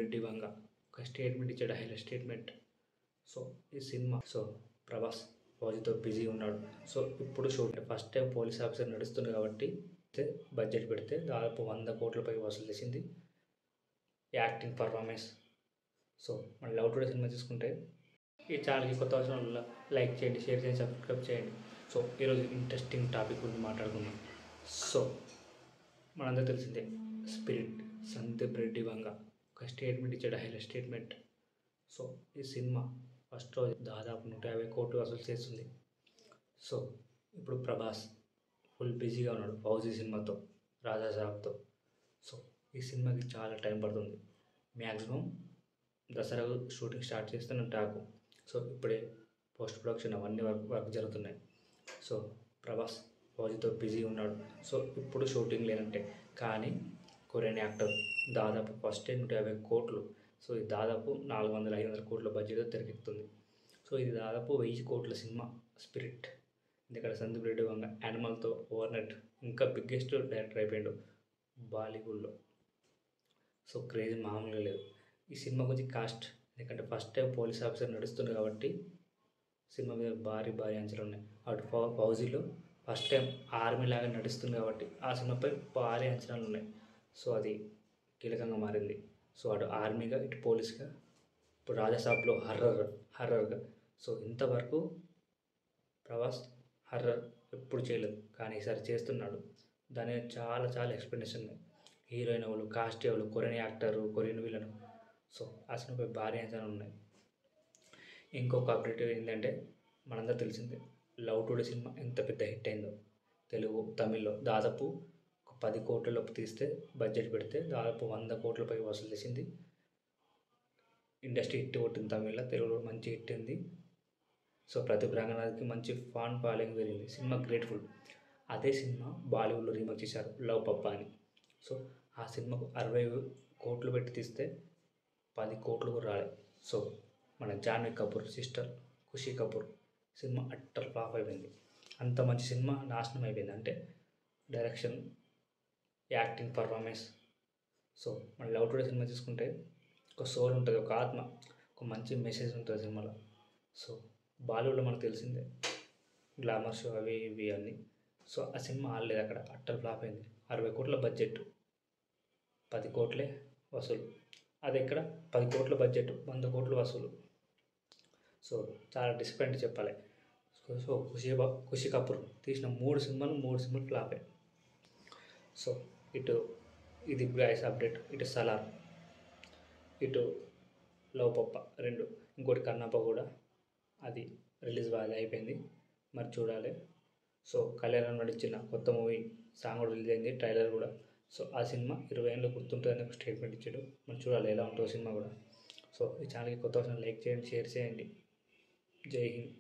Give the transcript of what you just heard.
రెడ్డి వంగ ఒక స్టేట్మెంట్ ఇచ్చాడు, highlight statement. So ఈ సినిమా ప్రభాస్ ఫౌజీతో బిజీ ఉన్నాడు. సో ఇప్పుడు ఫస్ట్ టైం పోలీస్ ఆఫీసర్ నడుస్తుంది కాబట్టి బడ్జెట్ పెడితే దాదాపు 100 కోట్ల పైగా వసూలు చేసింది. Acting performance. సో మన లవ్ టుడే సినిమా చూసుకుంటే ఈ ఛానల్కి కొత్త వచ్చిన లైక్ చేయండి, షేర్ చేయండి, సబ్స్క్రైబ్ చేయండి. సో ఈరోజు ఇంట్రెస్టింగ్ టాపిక్ గురించి మాట్లాడుకుందాం. సో మనందరూ తెలిసిందే, స్పిరిట్ సందీప్ రెడ్డి వంగ ఒక స్టేట్మెంట్ ఇచ్చాడు, హైలైట్ స్టేట్మెంట్. సో ఈ సినిమా ఫస్ట్ రోజు దాదాపు 150 కోట్లు వసూలు చేస్తుంది. సో ఇప్పుడు ప్రభాస్ ఫుల్ బిజీగా ఉన్నాడు ఫౌజీ సినిమాతో, రాజా సాబ్తో. సో ఈ సినిమాకి చాలా టైం పడుతుంది. మ్యాక్సిమం దసరా షూటింగ్ స్టార్ట్ చేస్తున్న టాకు. సో ఇప్పుడే పోస్ట్ ప్రొడక్షన్ అవన్నీ వర్క్ జరుగుతున్నాయి. సో ప్రభాస్ ఫౌజీతో బిజీ ఉన్నాడు. సో ఇప్పుడు షూటింగ్ లేనంటే, కానీ కొరియన్ యాక్టర్ దాదాపు ఫస్ట్ 150 కోట్లు. సో ఇది దాదాపు 400-500 కోట్ల బడ్జెట్తో తెరకెక్కుతుంది. సో ఇది దాదాపు 1000 కోట్ల సినిమా స్పిరిట్. ఎందుకంటే సందీప్ రెడ్డి వంగ యానిమల్తో ఓవర్నైట్ ఇంకా బిగ్గెస్ట్ డైరెక్టర్ అయిపోయాడు బాలీవుడ్లో. సో క్రేజీ మామూలుగా లేదు. ఈ సినిమా గురించి కాస్ట్, ఎందుకంటే ఫస్ట్ టైం పోలీస్ ఆఫీసర్ నడుస్తుంది కాబట్టి సినిమా మీద భారీ అంచనాలు ఉన్నాయి. అటు ఫౌజీలో ఫస్ట్ టైం ఆర్మీ లాగా నడుస్తుంది కాబట్టి ఆ సినిమాపై భారీ అంచనాలు ఉన్నాయి. సో అది కీలకంగా మారింది. సో అటు ఆర్మీగా, ఇటు పోలీస్గా, ఇప్పుడు రాజాసాబ్లో హర్రర్గా. సో ఇంతవరకు ప్రభాస్ హర్రర్ ఎప్పుడు చేయలేదు, కానీ ఈసారి చేస్తున్నాడు. దాని చాలా ఎక్స్ప్లెనేషన్ ఉన్నాయి. హీరోయిన్ ఎవరు, కాస్ట్ ఎవరు, Korean actor, Korean villain. So ఆ సినిమాపై భారీ అంచనాలు ఉన్నాయి. ఇంకొక అప్డేట్ ఏంటంటే, మనందరూ తెలిసిందే లవ్ టుడే సినిమా ఎంత పెద్ద హిట్ అయిందో. తెలుగు, తమిళ్లో దాదాపు ఒక 10 కోట్లలోపు తీస్తే బడ్జెట్ పెడితే దాదాపు 100 కోట్ల పైగా వసూలు చేసింది. ఇండస్ట్రీ హిట్ కొట్టింది తమిళ్లో, తెలుగులో మంచి హిట్ అయింది. సో ప్రతి రంగనాథ్కి మంచి ఫాన్ ఫాలోయింగ్ పెరిగింది. Cinema grateful. అదే సినిమా బాలీవుడ్లో రీమేక్ చేశారు, లవ్ పప్పా అని. సో ఆ సినిమాకు 60 కోట్లు పెట్టి తీస్తే 10 కోట్లు కూడా రాలేదు. సో మన జాన్వీ కపూర్ సిస్టర్ ఖుషీ కపూర్ సినిమా అట్టర్ ఫ్లాప్ అయిపోయింది. అంత మంచి సినిమా నాశనం అయిపోయింది. అంటే డైరెక్షన్, యాక్టింగ్, పర్ఫార్మెన్స్. సో మన లవ్ టుడే సినిమా చూసుకుంటే ఒక సోల్ ఉంటుంది, ఒక ఆత్మ, ఒక మంచి మెసేజ్ ఉంటుంది సినిమాలో. సో బాలీవుడ్లో మనకు తెలిసిందే గ్లామర్ షో అవి ఇవి అన్నీ. సో ఆ సినిమా ఆడలేదు, అక్కడ అట్టర్ ఫ్లాప్ అయింది. 60 కోట్ల బడ్జెట్, 10 కోట్లే వసూలు. అది ఇక్కడ 10 కోట్ల బడ్జెట్, 100 కోట్లు వసూలు. సో చాలా డిసప్పాయింట్ చెప్పాలి. సో ఖుషీ కపూర్ తీసిన 3 సినిమాలు ఫ్లాప్ అయ్యాయి. సో ఇటు ఇది గైస్ అప్డేట్, ఇటు సలార్, ఇటు లవ్ పప్ప 2, ఇంకోటి కన్నప్ప కూడా అది రిలీజ్ బాగా అయిపోయింది, మరి చూడాలి. సో కళ్యాణ్ నడిచిన కొత్త మూవీ సాంగ్ కూడా రిలీజ్ అయింది, ట్రైలర్ కూడా. సో ఆ సినిమా 20 ఏళ్ళు గుర్తుంటుందని ఒక స్టేట్మెంట్ ఇచ్చాడు, మరి చూడాలి ఎలా ఉంటుందో సినిమా కూడా. సో ఈ ఛానల్కి కొత్త లైక్ చేయండి, షేర్ చేయండి. జై హింద్.